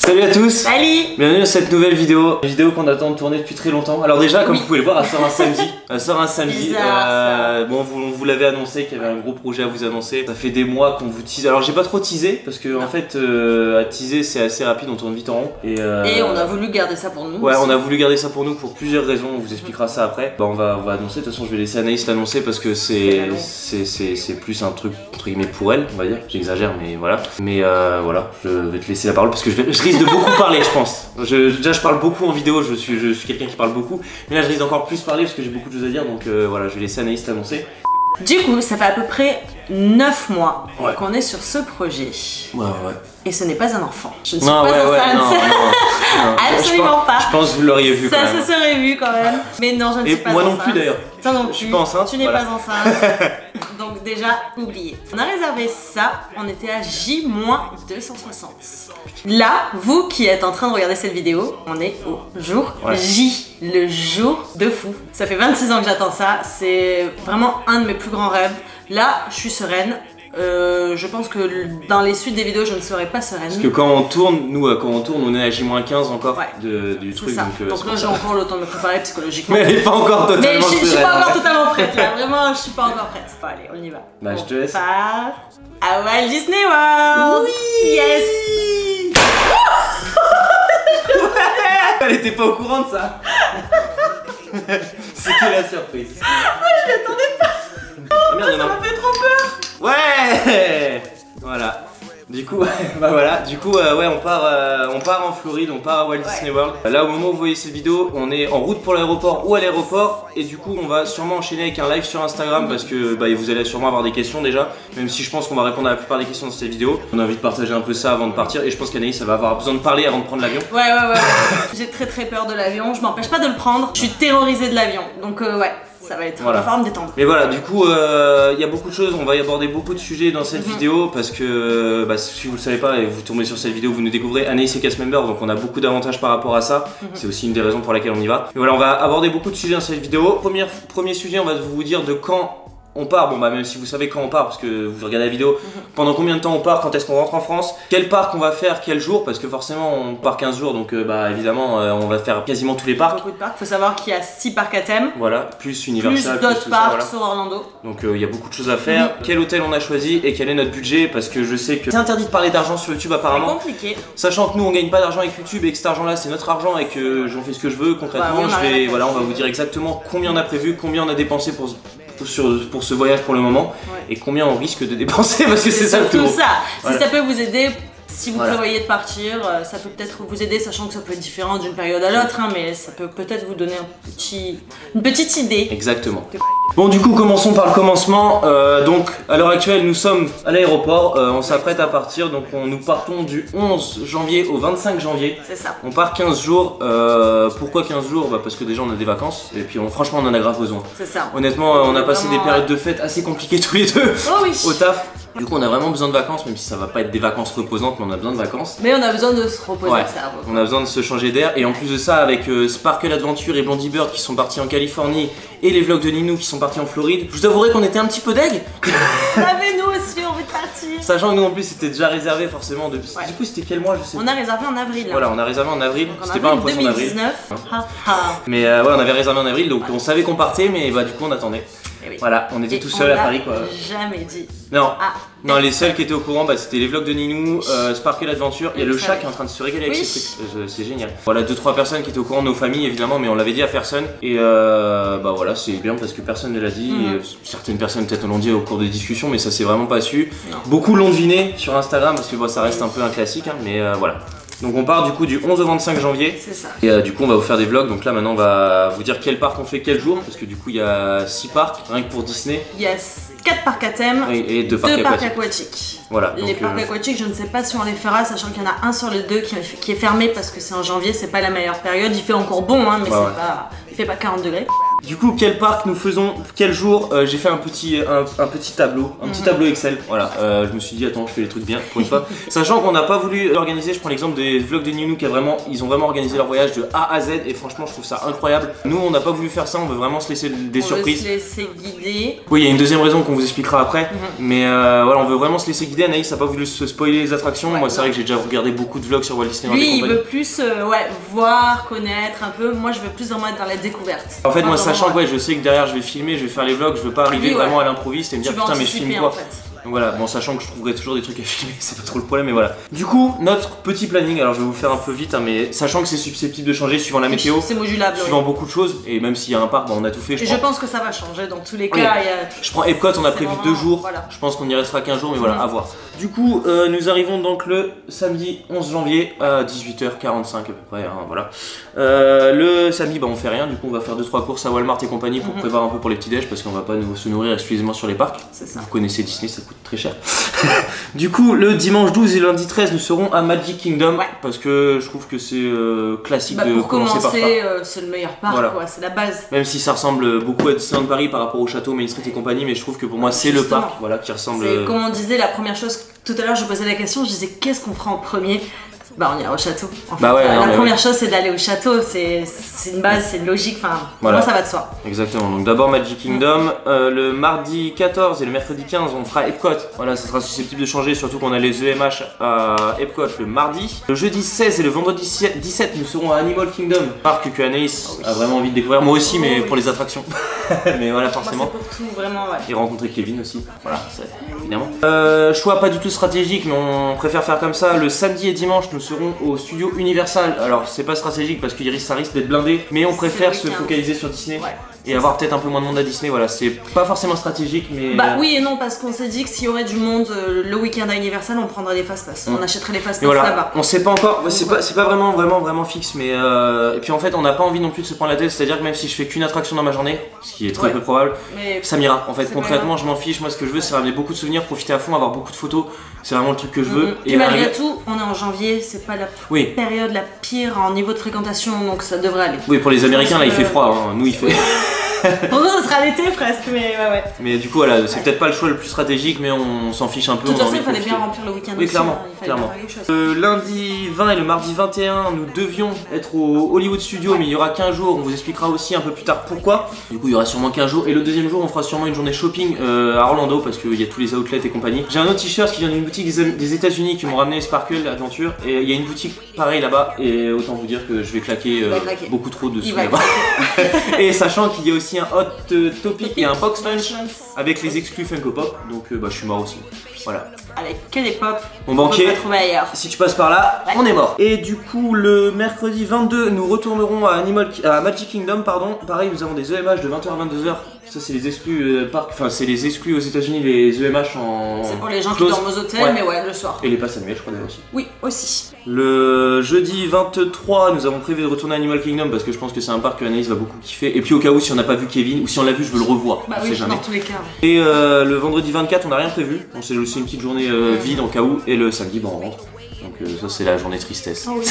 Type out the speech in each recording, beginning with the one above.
Salut à tous. Salut. Bienvenue dans cette nouvelle vidéo. Une vidéo qu'on attend de tourner depuis très longtemps. Alors déjà, comme vous pouvez le voir, elle sort un samedi. Elle sort un samedi. Bon, vous l'avez annoncé qu'il y avait un gros projet à vous annoncer. Ça fait des mois qu'on vous tease. Alors j'ai pas trop teasé parce que en fait, à teaser c'est assez rapide, on tourne vite en rond. Et on a voulu garder ça pour nous. Ouais, aussi. On a voulu garder ça pour nous pour plusieurs raisons. On vous expliquera ça après. Bah, on va annoncer. De toute façon, je vais laisser Anaïs l'annoncer parce que c'est plus un truc entre guillemets pour elle, on va dire. J'exagère, mais voilà. Mais voilà, je vais te laisser la parole parce que je risque de beaucoup parler, je pense. Déjà, je parle beaucoup en vidéo. Je suis quelqu'un qui parle beaucoup. Mais là, je risque d'encore plus parler parce que j'ai beaucoup de choses à dire. Donc voilà, je vais laisser Anaïs l'annoncer. Du coup, ça fait à peu près 9 mois qu'on est sur ce projet. Ouais. Et ce n'est pas un enfant. Je ne suis pas enceinte. Absolument pas. Je pense que vous l'auriez vu quand même. Ça se serait vu quand même. Mais non, je ne suis pas moi enceinte. non plus d'ailleurs. Toi non plus. Je suis pas enceinte. Tu n'es pas enceinte. Donc déjà, oublié. On a réservé ça. On était à J-260. Là, vous qui êtes en train de regarder cette vidéo, on est au jour J. Le jour de fou. Ça fait 26 ans que j'attends ça. C'est vraiment un de mes plus grands rêves. Là, je suis sereine. Je pense que dans les suites des vidéos, je ne serai pas sereine. Parce que quand on tourne, on est à J-15 encore du truc. Donc là, j'ai encore le temps de me préparer psychologiquement. Mais elle est pas encore totalement prête. Mais je suis pas encore totalement prête là. Vraiment, je suis pas encore prête. Bon, allez, on y va. Bah, je te laisse. On part à Walt Disney World. Oui. Yes. Elle était pas au courant de ça. C'était la surprise. Je l'attendais pas. Ah, merde, ça m'a fait trop peur. Ouais. Voilà. Du coup, bah voilà. Du coup, on part en Floride, on part à Walt Disney World. Là, au moment où vous voyez cette vidéo, on est en route pour l'aéroport ou à l'aéroport, et du coup, on va sûrement enchaîner avec un live sur Instagram parce que vous allez sûrement avoir des questions déjà. Même si je pense qu'on va répondre à la plupart des questions dans cette vidéo. On a envie de partager un peu ça avant de partir, et je pense qu'Anaïs, elle va avoir besoin de parler avant de prendre l'avion. Ouais. J'ai très peur de l'avion. Je m'empêche pas de le prendre. Je suis terrorisée de l'avion. Donc ouais. Ça va être, on va falloir me détendre. Mais voilà, du coup, il y a beaucoup de choses, on va y aborder beaucoup de sujets dans cette vidéo parce que si vous le savez pas et vous tombez sur cette vidéo, vous nous découvrez Anaïs est cast member, donc on a beaucoup d'avantages par rapport à ça. C'est aussi une des raisons pour laquelle on y va. Mais voilà, on va aborder beaucoup de sujets dans cette vidéo. Premier sujet, on va vous dire de quand on part. Bon bah même si vous savez quand on part parce que vous regardez la vidéo, pendant combien de temps on part, quand est-ce qu'on rentre en France, quel parc on va faire, quel jour, parce que forcément on part 15 jours donc évidemment on va faire quasiment tous les parcs. Beaucoup de parcs, faut savoir qu'il y a 6 parcs à thème. Voilà, plus Universal, plus d'autres parcs sur Orlando. Donc il y a beaucoup de choses à faire. Quel hôtel on a choisi et quel est notre budget, parce que je sais que c'est interdit de parler d'argent sur YouTube apparemment. C'est compliqué. Sachant que nous on gagne pas d'argent avec YouTube et que cet argent là c'est notre argent et que j'en fais ce que je veux concrètement, on va vous dire exactement combien on a prévu, combien on a dépensé pour ce voyage pour le moment et combien on risque de dépenser parce que c'est ça le tout. Si ça peut vous aider, si vous prévoyez de partir, ça peut peut-être vous aider, sachant que ça peut être différent d'une période à l'autre, mais ça peut peut-être vous donner une petite idée. Exactement. Bon, du coup, commençons par le commencement. Donc, à l'heure actuelle, nous sommes à l'aéroport, on s'apprête à partir, donc nous partons du 11 janvier au 25 janvier. C'est ça. On part 15 jours. Pourquoi 15 jours? Parce que déjà on a des vacances et puis franchement on en a grave besoin. C'est ça. Honnêtement, on a passé des périodes de fête assez compliquées tous les deux au taf. Du coup on a vraiment besoin de vacances, même si ça va pas être des vacances reposantes, mais on a besoin de vacances. Mais on a besoin de se reposer le cerveau. On a besoin de se changer d'air, et en plus de ça, avec Sparkle Adventure et Blondie Bird qui sont partis en Californie et les vlogs de Ninou qui sont partis en Floride, je vous avouerai qu'on était un petit peu deg. On avait nous aussi envie de partir. Sachant que nous en plus c'était déjà réservé forcément depuis. Du coup c'était quel mois, je sais pas. On a réservé en avril. Voilà, on a réservé en avril. C'était pas un poisson d'avril. 2019. Mais on avait réservé en avril, donc on savait qu'on partait, mais du coup on attendait. Voilà, on était tout seul à Paris quoi. Jamais dit. Non, les seuls qui étaient au courant, c'était les vlogs de Ninou, Sparkle Adventure. Il y a le chat qui est en train de se régaler avec ses trucs. C'est génial. Voilà, 2-3 personnes qui étaient au courant, nos familles évidemment, mais on l'avait dit à personne. Et voilà, c'est bien parce que personne ne l'a dit. Certaines personnes peut-être l'ont dit au cours des discussions, mais ça c'est vraiment pas su. Beaucoup l'ont deviné sur Instagram parce que ça reste un peu un classique, mais voilà. Donc on part du coup du 11 au 25 janvier. C'est ça. Et du coup on va vous faire des vlogs. Donc là maintenant on va vous dire quel parc on fait quel jour. Parce que du coup il y a 6 parcs, rien que pour Disney. Il y a 4 parcs à thème et 2 parcs aquatiques. Voilà. Les parcs aquatiques, je ne sais pas si on les fera, sachant qu'il y en a un sur les deux qui est fermé parce que c'est en janvier, c'est pas la meilleure période. Il fait encore bon, mais il fait pas 40 degrés. Du coup, quel parc nous faisons, quel jour? J'ai fait un petit tableau, tableau Excel. Voilà, je me suis dit attends, je fais les trucs bien pour une fois. Sachant qu'on n'a pas voulu l'organiser, je prends l'exemple des vlogs de Nunu qui ils ont vraiment organisé leur voyage de A à Z et franchement je trouve ça incroyable. Nous on n'a pas voulu faire ça, on veut vraiment se laisser des surprises. On veut se laisser guider. Oui, il y a une deuxième raison qu'on vous expliquera après, mais voilà, on veut vraiment se laisser guider. Anaïs n'a pas voulu se spoiler les attractions. Moi c'est vrai que j'ai déjà regardé beaucoup de vlogs sur Walt Disney World. Lui il veut plus voir, connaître un peu. Moi je veux plus vraiment être dans la découverte. En fait, moi sachant que je sais que derrière je vais filmer, je vais faire les vlogs, je veux pas arriver vraiment à l'improviste et me dire putain mais je filme quoi. Donc voilà, bon sachant que je trouverai toujours des trucs à filmer, c'est pas trop le problème, mais voilà. Du coup, notre petit planning, alors je vais vous faire un peu vite, mais sachant que c'est susceptible de changer suivant la météo, c'est modulable, suivant beaucoup de choses, et même s'il y a un parc, on a tout fait. Je pense que ça va changer dans tous les cas. Je prends Epcot, on a prévu 2 jours, je pense qu'on y restera 15 jours, mais voilà, à voir. Du coup, nous arrivons donc le samedi 11 janvier à 18h45 à peu près, voilà. Le samedi, on fait rien, du coup on va faire 2-3 courses à Walmart et compagnie pour prévoir un peu pour les petits déj, parce qu'on va pas se nourrir exclusivement sur les parcs. Vous connaissez Disney, ça coûte très cher. Du coup, le dimanche 12 et lundi 13, nous serons à Magic Kingdom, parce que je trouve que c'est classique de commencer par ça. C'est le meilleur parc, c'est la base. Même si ça ressemble beaucoup à Disneyland Paris par rapport au château, Main Street et compagnie, mais je trouve que pour moi c'est le parc qui ressemble. Comme on disait, la première chose, tout à l'heure je posais la question, je disais qu'est-ce qu'on fera en premier? On ira au château. En fait, la première chose c'est d'aller au château, c'est une base, c'est une logique, moi ça va de soi. Exactement, donc d'abord Magic Kingdom, le mardi 14 et le mercredi 15 on fera Epcot, voilà ça sera susceptible de changer, surtout qu'on a les EMH à Epcot le mardi. Le jeudi 16 et le vendredi 17 nous serons à Animal Kingdom, parc que Anaïs a vraiment envie de découvrir, moi aussi mais pour les attractions. Mais voilà forcément. Moi, c'est pour tout, vraiment, Et rencontrer Kevin aussi, voilà, évidemment. Choix pas du tout stratégique mais on préfère faire comme ça, le samedi et dimanche nous seront au studio Universal. Alors c'est pas stratégique parce que ça risque d'être blindé, mais on préfère se focaliser sur Disney et avoir peut-être un peu moins de monde à Disney. Voilà, c'est pas forcément stratégique, mais oui et non, parce qu'on s'est dit que s'il y aurait du monde le week-end à Universal, on prendrait les fast-pass, on achèterait les fast-pass là-bas. On sait pas encore, c'est pas vraiment fixe, mais et puis en fait on n'a pas envie non plus de se prendre la tête, c'est-à-dire que même si je fais qu'une attraction dans ma journée, ce qui est très peu probable, ça m'ira. En fait concrètement je m'en fiche, moi ce que je veux c'est ramener beaucoup de souvenirs, profiter à fond, avoir beaucoup de photos, c'est vraiment le truc que je veux. Et malgré tout, on est en janvier, c'est pas la période la pire en niveau de fréquentation, donc ça devrait aller. Oui, pour les Américains là il fait froid, nous il fait... Pour nous, ça sera l'été presque, mais ouais. Mais du coup, voilà, c'est peut-être pas le choix le plus stratégique, mais on s'en fiche un peu. De toute façon, il fallait bien remplir le week-end. Oui, clairement. Le lundi 20 et le mardi 21, nous devions être au Hollywood Studio, mais il y aura 15 jours. On vous expliquera aussi un peu plus tard pourquoi. Du coup, il y aura sûrement 15 jours. Et le deuxième jour, on fera sûrement une journée shopping à Orlando, parce qu'il y a tous les outlets et compagnie. J'ai un autre t-shirt qui vient d'une boutique des États-Unis qui m'ont ramené Sparkle Adventure. Et il y a une boutique pareil là-bas. Et autant vous dire que je vais claquer beaucoup trop de sous là-bas. Et sachant qu'il y a aussi un Hot Topic et un Box Lunch avec les exclus Funko Pop, donc je suis mort aussi. Voilà. Avec que des pop, mon banquier, si tu passes par là, on est mort. Et du coup, le mercredi 22, nous retournerons à Magic Kingdom, pardon. Pareil, nous avons des EMH de 20h à 22h. Ça, c'est les exclus c'est les exclus aux États-Unis, les EMH en. C'est pour les gens qui dorment aux hôtels, mais le soir. Et les passes annuelles, je crois d'ailleurs aussi. Oui, aussi. Le jeudi 23, nous avons prévu de retourner à Animal Kingdom parce que je pense que c'est un parc que Anaïs va beaucoup kiffer. Et puis au cas où, si on n'a pas vu Kevin ou si on l'a vu, je veux le revoir. Bah oui, dans tous les cas. Et le vendredi 24, on n'a rien prévu. C'est aussi une petite journée vide en cas où. Et le samedi, on rentre. Donc ça c'est la journée tristesse. Oh oui.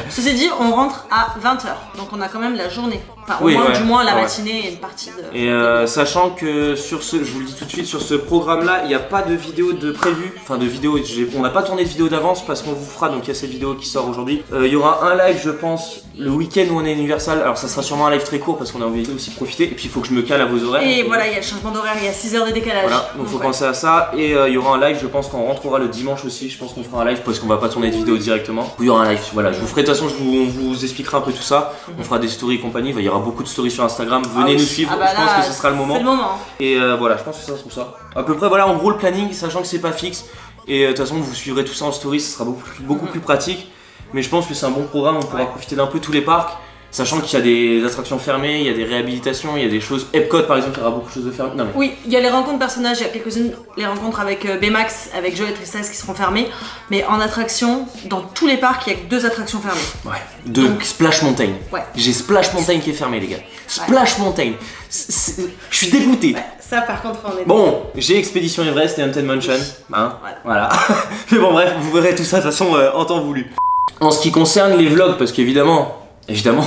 Ceci dit, on rentre à 20h, donc on a quand même la journée. Enfin au du moins la matinée et une partie de... Et sachant que sur je vous le dis tout de suite, sur ce programme là, il n'y a pas de vidéo de prévu. Enfin de vidéo, on n'a pas tourné de vidéo d'avance parce qu'on vous fera, donc il y a cette vidéo qui sort aujourd'hui. Il y aura un live je pense, le week-end où on est à Universal. Alors ça sera sûrement un live très court parce qu'on a envie aussi de profiter. Et puis il faut que je me cale à vos horaires. Et voilà, il y a le changement d'horaire, il y a 6 heures de décalage. Voilà, donc faut penser à ça. Et il y aura un live je pense quand on rentrera le dimanche aussi. Je pense qu'on fera un live parce qu'on va pas tourner de vidéo directement. Il y aura un live, voilà, je vous ferai de toute façon, on vous expliquera un peu tout ça. On fera des stories et compagnie, il y aura beaucoup de stories sur Instagram, venez nous suivre, je pense que ce sera le moment. C'est le moment. Et voilà, je pense que ça sera ça. À peu près, voilà, en gros le planning, sachant que c'est pas fixe. Et de toute façon, vous suivrez tout ça en story, ce sera beaucoup plus pratique. Mais je pense que c'est un bon programme, on pourra profiter d'un peu tous les parcs. Sachant qu'il y a des attractions fermées, il y a des réhabilitations, il y a des choses. Epcot par exemple, il y aura beaucoup de choses de fermées. Oui, il y a les rencontres personnages, il y a quelques-unes, les rencontres avec Baymax, avec Joe et Tristesse qui seront fermées. Mais en attraction, dans tous les parcs, il y a que 2 attractions fermées. Ouais, donc Splash Mountain. Ouais. J'ai Splash Mountain qui est fermé, les gars. Splash Mountain. Je suis dégoûté. Ouais, ça par contre, on est. Bon, j'ai Expédition Everest et Haunted Mansion. Hein, voilà. Mais bon, bref, vous verrez tout ça de toute façon en temps voulu. En ce qui concerne les vlogs, parce qu'évidemment. Évidemment,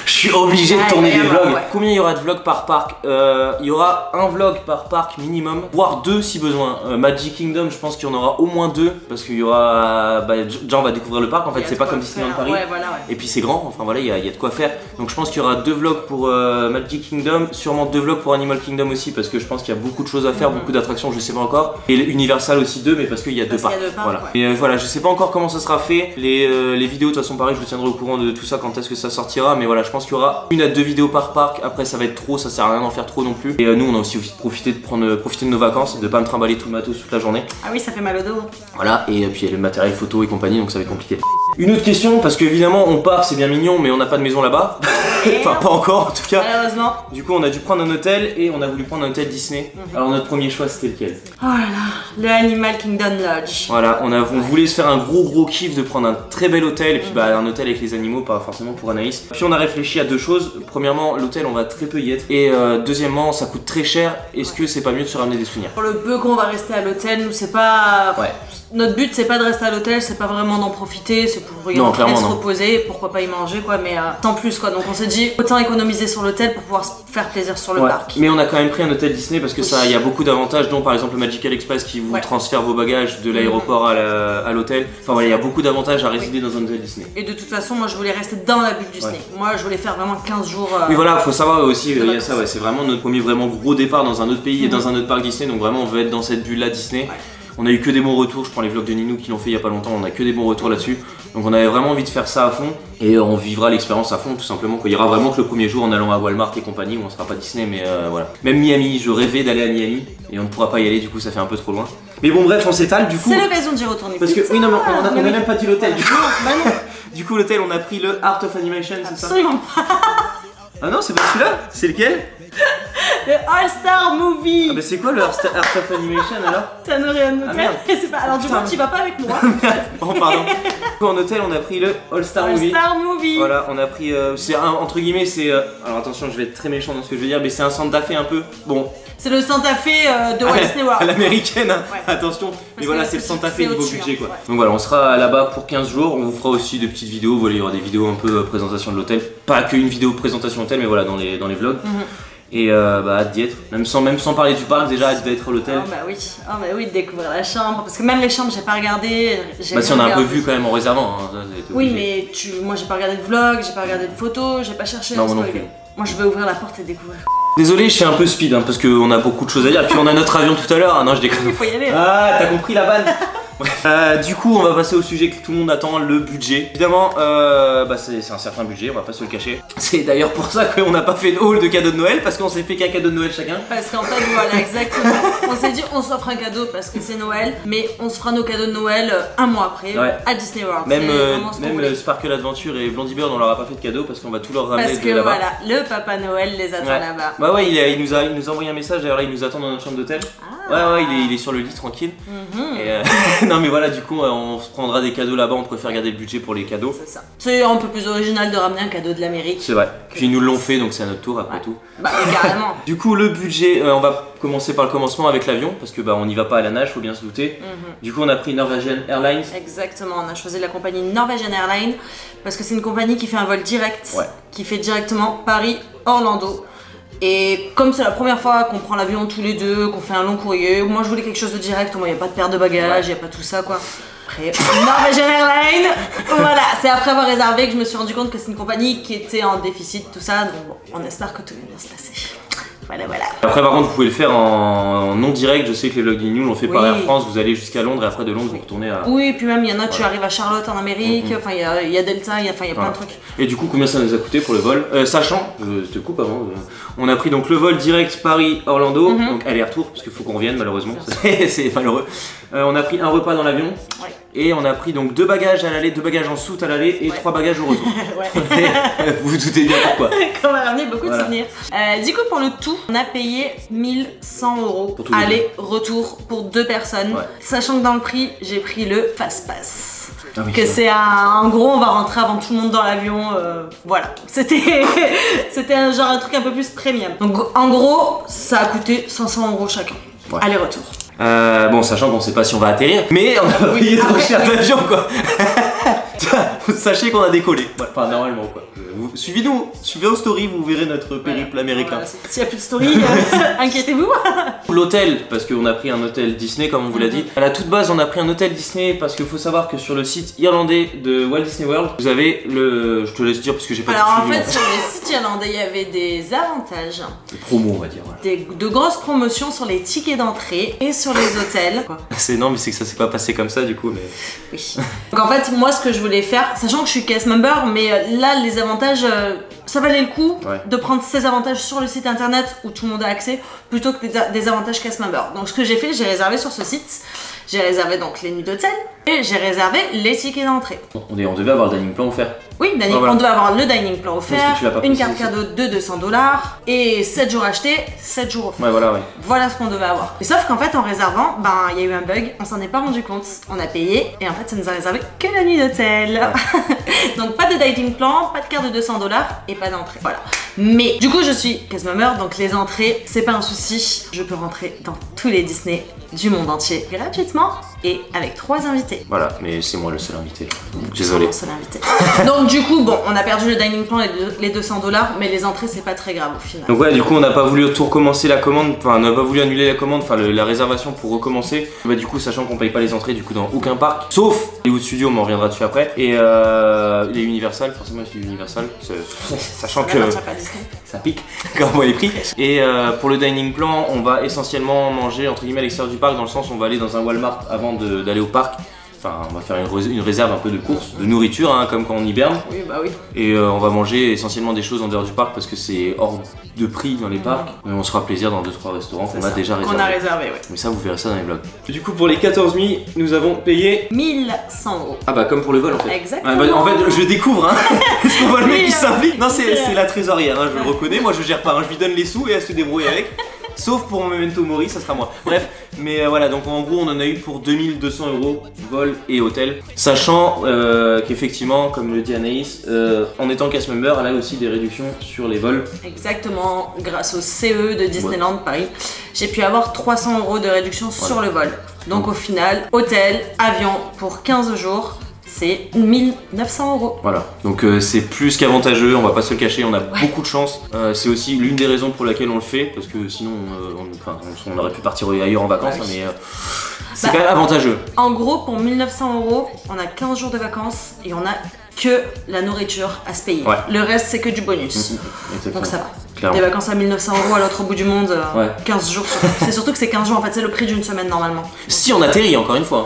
je suis obligé de tourner des vlogs. Ouais. Combien il y aura de vlogs par parc? Il y aura un vlog par parc minimum, voire 2 si besoin. Magic Kingdom, je pense qu'il y en aura au moins 2 parce qu'il y aura. Déjà, on va découvrir le parc. En fait, c'est pas comme Disneyland Paris. Ouais, voilà, ouais. Et puis c'est grand. Enfin voilà, il y a de quoi faire. Donc je pense qu'il y aura 2 vlogs pour Magic Kingdom, sûrement 2 vlogs pour Animal Kingdom aussi parce que je pense qu'il y a beaucoup de choses à faire, beaucoup d'attractions, je sais pas encore. Et Universal aussi 2, mais parce qu'il y a 2 parcs. Voilà. Ouais. Et voilà, je sais pas encore comment ça sera fait. Les vidéos, de toute façon, pareil, je vous tiendrai au courant de tout ça quand est-ce que ça sortira. Mais voilà, je pense qu'il y aura 1 à 2 vidéos par parc. Après, ça va être trop, ça sert à rien d'en faire trop non plus. Et nous, on a aussi profité de nos vacances, de pas me trimballer tout le matos toute la journée. Ah oui, ça fait mal au dos. Voilà, et puis il y a le matériel photo et compagnie, donc ça va être compliqué. Une autre question, parce qu'évidemment, on part, c'est bien mignon, mais on n'a pas de maison là-bas. Enfin, pas encore en tout cas. Malheureusement. Du coup, on a dû prendre un hôtel et on a voulu prendre un hôtel Disney. Alors, notre premier choix, c'était lequel? Oh là là, le Animal Kingdom Lodge. Voilà, on voulait se faire un gros kiff de prendre un très bel hôtel et puis un hôtel avec les animaux, pas forcément pour Anaïs. Puis on a réfléchi à 2 choses. Premièrement, l'hôtel on va très peu y être et deuxièmement, ça coûte très cher. Est-ce que c'est pas mieux de se ramener des souvenirs? Pour le peu qu'on va rester à l'hôtel, nous c'est pas... Ouais. Notre but c'est pas de rester à l'hôtel, c'est pas vraiment d'en profiter, c'est pour y rentrer, se reposer, pourquoi pas y manger quoi, mais sans plus quoi. Donc on s'est dit autant économiser sur l'hôtel pour pouvoir se faire plaisir sur le parc. Mais on a quand même pris un hôtel Disney parce que ça, il y a beaucoup d'avantages, dont par exemple le Magical Express qui vous transfère vos bagages de l'aéroport à l'hôtel. Enfin voilà, il y a beaucoup d'avantages à résider dans un hôtel Disney. Et de toute façon, moi je voulais rester dans la bulle Disney. Moi je voulais faire vraiment 15 jours. Oui voilà, faut savoir aussi, il y a ça, c'est vraiment notre premier vraiment gros départ dans un autre pays et dans un autre parc Disney, donc vraiment on veut être dans cette bulle là Disney. On a eu que des bons retours, je prends les vlogs de Ninou qui l'ont fait il y a pas longtemps, on a que des bons retours là-dessus. Donc on avait vraiment envie de faire ça à fond et on vivra l'expérience à fond tout simplement. Il y aura vraiment que le premier jour en allant à Walmart et compagnie où on sera pas Disney, mais voilà. Même Miami, je rêvais d'aller à Miami et on ne pourra pas y aller, du coup ça fait un peu trop loin. Mais bon bref, on s'étale du coup. C'est l'occasion d'y retourner. Parce que oui non mais on a même pas dit l'hôtel du coup. Du coup l'hôtel on a pris le Art of Animation, c'est ça? Absolument pas. Ah non, c'est pas celui-là? C'est lequel? Le All-Star Movie. Ah bah c'est quoi le Art of Animation alors? Ça n'aurait rien de c'est pas... Alors du coup tu vas pas avec moi. Oh pardon. En hôtel on a pris le All-Star Movie. All-Star Movie. Voilà, on a pris, c'est entre guillemets c'est... alors attention, je vais être très méchant dans ce que je vais dire, mais c'est un Santa Fe un peu, bon... C'est le Santa Fe de Walt Disney World. À l'américaine, hein. Attention. Mais voilà, c'est le Santa Fe niveau budget quoi. Donc voilà, on sera là-bas pour 15 jours, on vous fera aussi de petites vidéos, voilà, il y aura des vidéos un peu présentation de l'hôtel. Pas qu'une vidéo présentation d'hôtel, mais voilà, dans les vlogs. Et hâte d'y être, même sans parler du parc, déjà hâte d'être à l'hôtel. Oh bah oui, de découvrir la chambre, parce que même les chambres j'ai pas regardé. Bah si on a un peu vu quand même en réservant. Hein, oui mais moi j'ai pas regardé de vlog, j'ai pas regardé de photos, j'ai pas cherché. Non, moi non plus. Moi je vais ouvrir la porte et découvrir. Désolé, je suis un peu speed hein, parce qu'on a beaucoup de choses à dire. Puis on a notre avion tout à l'heure. Ah non, je déconne. Il faut y aller. Ah, t'as compris la vanne. Du coup, on va passer au sujet que tout le monde attend, le budget. Évidemment, c'est un certain budget, on va pas se le cacher. C'est d'ailleurs pour ça qu'on n'a pas fait de haul de cadeaux de Noël, parce qu'on s'est fait qu'un cadeau de Noël chacun. Parce qu'en fait, voilà, exactement. On s'est dit, on s'offre un cadeau parce que c'est Noël, mais on se fera nos cadeaux de Noël un mois après à Disney World. Même Sparkle Adventure et Blondie Bird, on leur a pas fait de cadeau parce qu'on va tout leur ramener de là-bas. Parce que voilà, le Papa Noël les attend là-bas. Bah ouais, il nous a envoyé un message, d'ailleurs là, il nous attend dans notre chambre d'hôtel. Ouais, il est sur le lit tranquille. Et non mais voilà, du coup on se prendra des cadeaux là-bas, on préfère garder le budget pour les cadeaux. C'est ça. C'est un peu plus original de ramener un cadeau de l'Amérique. C'est vrai. Puis ils nous l'ont fait, donc c'est à notre tour après tout. Bah carrément. Du coup le budget, on va commencer par le commencement avec l'avion, parce que on n'y va pas à la nage, faut bien se douter. Du coup on a pris Norwegian Airlines. Exactement, on a choisi la compagnie Norwegian Airlines, parce que c'est une compagnie qui fait un vol direct, qui fait directement Paris-Orlando. Et comme c'est la première fois qu'on prend l'avion tous les deux, qu'on fait un long courrier, moi je voulais quelque chose de direct, moi il n'y a pas de perte de bagages, il n'y a pas tout ça quoi. Après, Norwegian Airlines, voilà, c'est après avoir réservé que je me suis rendu compte que c'est une compagnie qui était en déficit, tout ça, donc bon, on espère que tout va bien se passer. Voilà. Après par contre vous pouvez le faire en non direct, je sais que les vlogs Ninou l'ont fait par Air France, vous allez jusqu'à Londres et après de Londres vous retournez à... Oui, et puis même il y en a, tu arrives à Charlotte en Amérique, enfin il y a Delta, il y a plein de trucs. Et du coup combien ça nous a coûté pour le vol, sachant, je te coupe avant, on a pris donc le vol direct Paris-Orlando, donc aller-retour, parce qu'il faut qu'on revienne malheureusement, c'est malheureux. On a pris un repas dans l'avion, et on a pris donc 2 bagages à l'aller, 2 bagages en soute à l'aller et 3 bagages au retour. Vous vous doutez bien pourquoi. On va ramener beaucoup de souvenirs. Du coup pour le tout, on a payé 1100 € aller-retour pour 2 personnes, sachant que dans le prix, j'ai pris le Fast Pass. Que c'est en gros on va rentrer avant tout le monde dans l'avion, voilà. C'était un truc un peu plus premium. Donc en gros, ça a coûté 500 € chacun, aller-retour. Bon, sachant qu'on sait pas si on va atterrir, mais on a payé trop cher d'avion quoi. Sachez qu'on a décollé, enfin normalement quoi. Suivez-nous, suivez nos stories, vous verrez notre périple américain. Voilà, s'il n'y a plus de story, inquiétez-vous. L'hôtel, parce qu'on a pris un hôtel Disney comme on vous l'a dit. À la toute base, on a pris un hôtel Disney parce qu'il faut savoir que sur le site irlandais de Walt Disney World, vous avez le... Je te laisse dire parce que j'ai pas tout Alors en suivi, fait, sur les sites irlandais, il y avait des avantages. des promos, on va dire. Voilà. De grosses promotions sur les tickets d'entrée et sur les hôtels. Quoi. Non, mais c'est que ça s'est pas passé comme ça du coup. Mais... Oui. Donc en fait, moi ce que je voulais faire, sachant que je suis cast member, mais là les avantages, ça valait le coup de prendre ces avantages sur le site internet où tout le monde a accès plutôt que des avantages cast member. Donc ce que j'ai fait, j'ai réservé sur ce site, j'ai réservé donc les nuits d'hôtel et j'ai réservé les tickets d'entrée. On devait avoir le dining plan offert. Oui, on devait avoir le dining plan offert, une carte cadeau de 200$ et 7 jours achetés, 7 jours offerts. Ouais, voilà, Voilà ce qu'on devait avoir. Et sauf qu'en fait, en réservant, ben il y a eu un bug, on s'en est pas rendu compte. On a payé et en fait, ça nous a réservé que la nuit d'hôtel. Ouais. Donc pas de dining plan, pas de carte de 200$ et pas d'entrée. Voilà. Mais du coup, je suis cast member, donc les entrées, c'est pas un souci. Je peux rentrer dans tous les Disney du monde entier gratuitement et avec 3 invités. Voilà, mais c'est moi le seul invité. Désolé. Le seul invité. Donc du coup, bon, on a perdu le dining plan et les 200$, mais les entrées, c'est pas très grave au final. Donc ouais, du coup, on n'a pas voulu tout recommencer la commande, enfin, on n'a pas voulu annuler la commande, enfin, la réservation pour recommencer. Bah du coup, sachant qu'on paye pas les entrées, du coup, dans aucun parc, sauf Hollywood Studios, on en reviendra dessus après, et les Universal, forcément, c'est Universal, sachant que ça pique quand on voit les prix. Et pour le dining plan, on va essentiellement manger entre guillemets à l'extérieur du parc, dans le sens où on va aller dans un Walmart avant d'aller au parc. Enfin, on va faire une réserve un peu de course, de nourriture, hein, comme quand on hiberne. Oui, bah oui. Et on va manger essentiellement des choses en dehors du parc parce que c'est hors de prix dans les parcs. Mais on se fera plaisir dans 2-3 restaurants qu'on a déjà réservés. On a réservé, ouais. Mais ça, vous verrez ça dans les vlogs. Du coup, pour les 14 nuits, nous avons payé 1100€. Ah bah comme pour le vol en fait. Exactement. Ah, bah, en fait, je découvre, hein. Parce qu'on voit le mec qui s'implique. Non, c'est c'est la trésorière, hein, je le reconnais. Moi, je gère pas. Hein. Je lui donne les sous et elle se débrouille avec. Sauf pour mon memento mori, ça sera moi. Bref, mais voilà, donc en gros on en a eu pour 2200€, vol et hôtel. Sachant qu'effectivement, comme le dit Anaïs, en étant cast member, elle a aussi des réductions sur les vols. Exactement, grâce au CE de Disneyland Paris, j'ai pu avoir 300€ de réduction sur le vol. Donc au final, hôtel, avion pour 15 jours. C'est 1900€. Voilà, donc c'est plus qu'avantageux, on va pas se le cacher, on a beaucoup de chance. C'est aussi l'une des raisons pour laquelle on le fait, parce que sinon on aurait pu partir ailleurs en vacances, mais c'est quand même avantageux. En gros, pour 1900€, on a 15 jours de vacances et on a que la nourriture à se payer. Le reste, c'est que du bonus. Donc ça va. Clairement. Des vacances à 1900€ à l'autre bout du monde, 15 jours. C'est surtout que c'est 15 jours, en fait, c'est le prix d'une semaine normalement. Si on atterrit, encore une fois.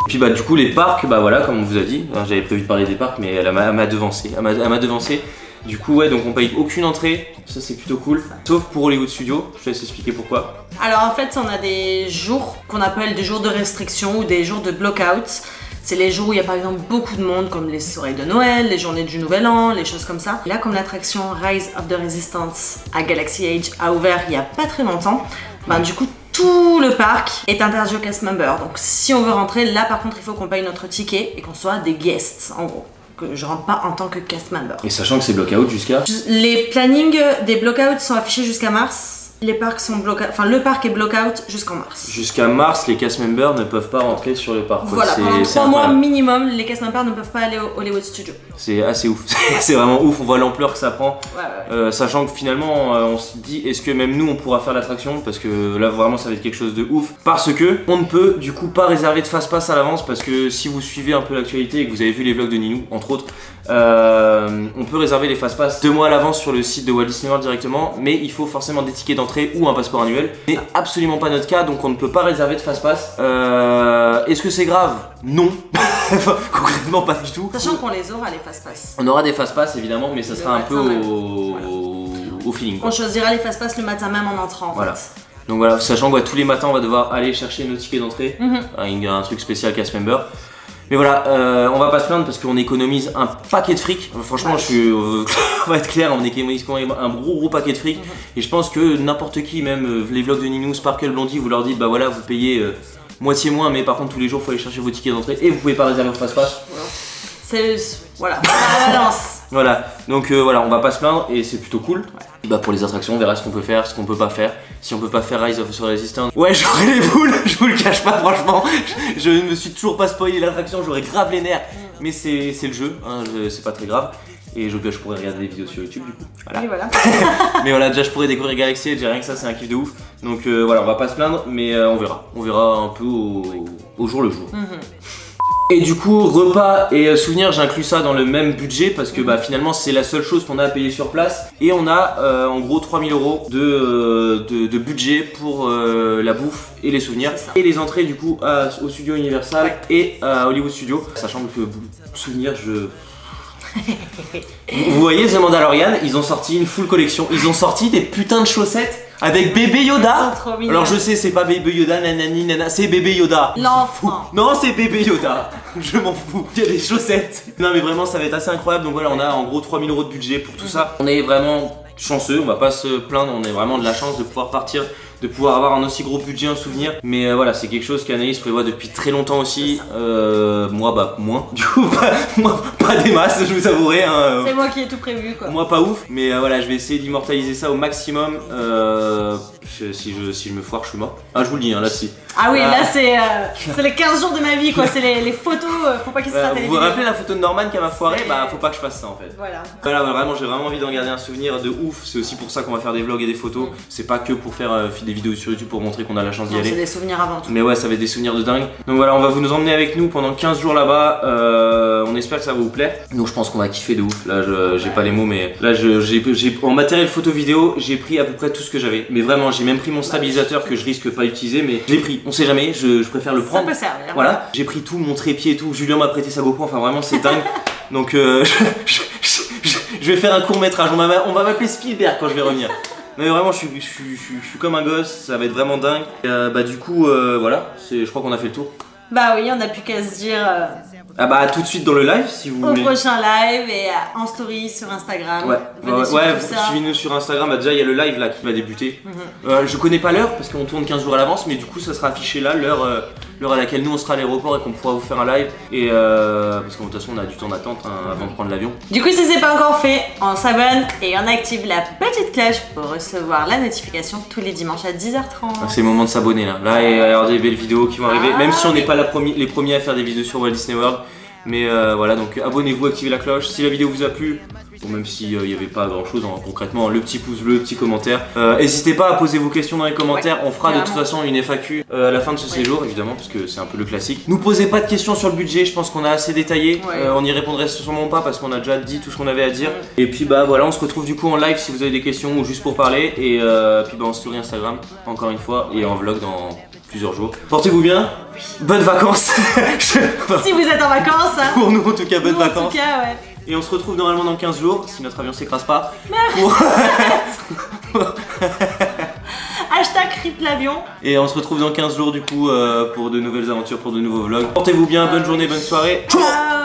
Puis bah du coup les parcs, bah voilà, comme on vous a dit, hein, j'avais prévu de parler des parcs mais elle m'a devancé, elle m'a devancé. Du coup ouais, donc on paye aucune entrée, ça c'est plutôt cool. Sauf pour Hollywood Studios, je te laisse expliquer pourquoi. Alors en fait on a des jours qu'on appelle des jours de restriction ou des jours de block-out. C'est les jours où il y a par exemple beaucoup de monde comme les soirées de Noël, les journées du Nouvel An, les choses comme ça. Et là comme l'attraction Rise of the Resistance à Galaxy Edge a ouvert il y a pas très longtemps, ben du coup tout le parc est interdit aux cast members. Donc si on veut rentrer, là par contre il faut qu'on paye notre ticket et qu'on soit des guests en gros. Que je rentre pas en tant que cast member. Et sachant que c'est block-out jusqu'à... Les plannings des block-out sont affichés jusqu'à mars. Les parcs sont bloqués, enfin le parc est block-out jusqu'en mars. Jusqu'à mars, les cast members ne peuvent pas rentrer sur le parc. Voilà, pendant 3 mois minimum, les cast members ne peuvent pas aller au Hollywood Studios. C'est assez ouf, c'est vraiment ouf, on voit l'ampleur que ça prend. Sachant que finalement, on se dit, est-ce que même nous on pourra faire l'attraction? Parce que là vraiment ça va être quelque chose de ouf. Parce que on ne peut du coup pas réserver de fast-pass à l'avance, parce que si vous suivez un peu l'actualité et que vous avez vu les vlogs de Ninou, entre autres, on peut réserver les fast-pass 2 mois à l'avance sur le site de Walt Disney World directement, mais il faut forcément des tickets d'entrée ou un passeport annuel. C'est absolument pas notre cas, donc on ne peut pas réserver de fast-pass. Est-ce que c'est grave? Non. Concrètement pas du tout. Sachant qu'on les aura les fast-pass. On aura des fast-pass évidemment, mais ça sera un peu au feeling. On choisira les fast-pass le matin même en entrant en fait. Donc voilà, sachant que tous les matins on va devoir aller chercher nos tickets d'entrée. Il y a un truc spécial cast member. Mais voilà, on va pas se plaindre parce qu'on économise un paquet de fric. Franchement, on va être clair, on économise quand même un gros paquet de fric. Et je pense que n'importe qui, même les vlogs de Ninou, Sparkle, Blondie, vous leur dites bah voilà, vous payez moitié moins, mais par contre tous les jours il faut aller chercher vos tickets d'entrée et vous pouvez pas réserver au fast-pass. Voilà, la balance. Voilà, donc voilà, on va pas se plaindre et c'est plutôt cool. Bah pour les attractions, on verra ce qu'on peut faire, ce qu'on peut pas faire. Si on peut pas faire Rise of the Resistance, ouais, j'aurai les boules, je vous le cache pas, franchement. Je ne me suis toujours pas spoilé l'attraction, j'aurais grave les nerfs. mais c'est le jeu, hein, c'est pas très grave. Et je pourrais regarder des vidéos sur YouTube du coup. Voilà. Oui, voilà. Mais voilà, déjà je pourrais découvrir Galaxy Edge, rien que ça c'est un kiff de ouf. Donc voilà, on va pas se plaindre, mais on verra. On verra un peu au jour le jour. Et du coup, repas et souvenirs, j'inclus ça dans le même budget parce que bah, finalement c'est la seule chose qu'on a à payer sur place. Et on a en gros 3000 € de budget pour la bouffe et les souvenirs. Et les entrées du coup au studio Universal et à Hollywood Studio. Sachant que souvenirs, Vous voyez The Mandalorian, ils ont sorti une full collection. Ils ont sorti des putains de chaussettes avec bébé Yoda. Alors je sais, c'est pas bébé Yoda, nanani nana, c'est bébé Yoda. L'enfant. Non, c'est bébé Yoda. Je m'en fous. Il y a des chaussettes. Non mais vraiment, ça va être assez incroyable. Donc voilà, on a en gros 3000 € de budget pour tout ça. On est vraiment chanceux, on va pas se plaindre. On est vraiment de la chance de pouvoir partir, de pouvoir avoir un aussi gros budget, un souvenir. Mais voilà, c'est quelque chose qu'Anaïs prévoit depuis très longtemps aussi. Moi, bah, moins. Du coup, moi, pas des masses, je vous avouerai. Hein. C'est moi qui ai tout prévu, quoi. Moi, pas ouf. Mais voilà, je vais essayer d'immortaliser ça au maximum. Si je me foire, je suis mort. Ah, je vous le dis, hein, là, si. Ah oui, là, c'est les 15 jours de ma vie, quoi. C'est les photos, faut pas qu'ils se ratent. Vous vous rappelez la photo de Norman qui m'a foiré? Bah, faut pas que je fasse ça, en fait. Voilà. Voilà, vraiment, j'ai vraiment envie d'en garder un souvenir de ouf. C'est aussi pour ça qu'on va faire des vlogs et des photos. C'est pas que pour faire des vidéos sur YouTube pour montrer qu'on a la chance d'y aller. C'est des souvenirs avant tout. Mais ouais, ça va être des souvenirs de dingue. Donc voilà, on va vous nous emmener avec nous pendant 15 jours là-bas. On espère que ça va vous plaire. Donc je pense qu'on va kiffer de ouf. Là, j'ai pas les mots, mais là, en matériel photo vidéo, j'ai pris à peu près tout ce que j'avais. Mais vraiment, j'ai même pris mon stabilisateur que je risque pas d'utiliser, mais je l'ai pris. On sait jamais, je préfère le prendre. Ça peut servir. Voilà, j'ai pris tout, mon trépied et tout. Julien m'a prêté sa GoPro, enfin vraiment, c'est dingue. Donc je vais faire un court métrage. On va m'appeler Spielberg quand je vais revenir. Mais vraiment, je suis comme un gosse, ça va être vraiment dingue. Bah du coup, voilà, je crois qu'on a fait le tour. Bah oui, on a plus qu'à se dire Ah bah tout de suite dans le live si vous voulez. au prochain live et en story sur Instagram. Ouais, Venez suivez-nous sur Instagram. Bah déjà il y a le live là qui va débuter. Je connais pas l'heure parce qu'on tourne 15 jours à l'avance, mais du coup ça sera affiché là, l'heure à laquelle nous on sera à l'aéroport et qu'on pourra vous faire un live. Et parce que de toute façon on a du temps d'attente hein, avant de prendre l'avion. Du coup si c'est pas encore fait, on s'abonne et on active la petite cloche pour recevoir la notification tous les dimanches à 10h30. C'est le moment de s'abonner là. Là il va y avoir des belles vidéos qui vont arriver, même si on n'est pas les premiers à faire des vidéos sur Walt Disney World. Mais voilà, donc abonnez-vous, activez la cloche. Si la vidéo vous a plu, ou même s'il n'y avait pas grand chose hein, concrètement, le petit pouce bleu, le petit commentaire. N'hésitez pas à poser vos questions dans les commentaires. On fera de toute façon une FAQ à la fin de ce séjour, évidemment, parce que c'est un peu le classique. Nous posez pas de questions sur le budget, je pense qu'on a assez détaillé. On y répondrait sûrement pas parce qu'on a déjà dit tout ce qu'on avait à dire. Et puis bah voilà, on se retrouve du coup en live si vous avez des questions ou juste pour parler. Et puis bah en story Instagram, encore une fois, et en vlog dans plusieurs jours. Portez-vous bien, bonnes vacances. Si vous êtes en vacances hein. Pour nous en tout cas, bonnes vacances. En tout cas, ouais. Et on se retrouve normalement dans 15 jours, si notre avion s'écrase pas. Hashtag rip l'avion. Et on se retrouve dans 15 jours du coup pour de nouvelles aventures, pour de nouveaux vlogs. Portez-vous bien, bonne journée, bonne soirée. Ciao.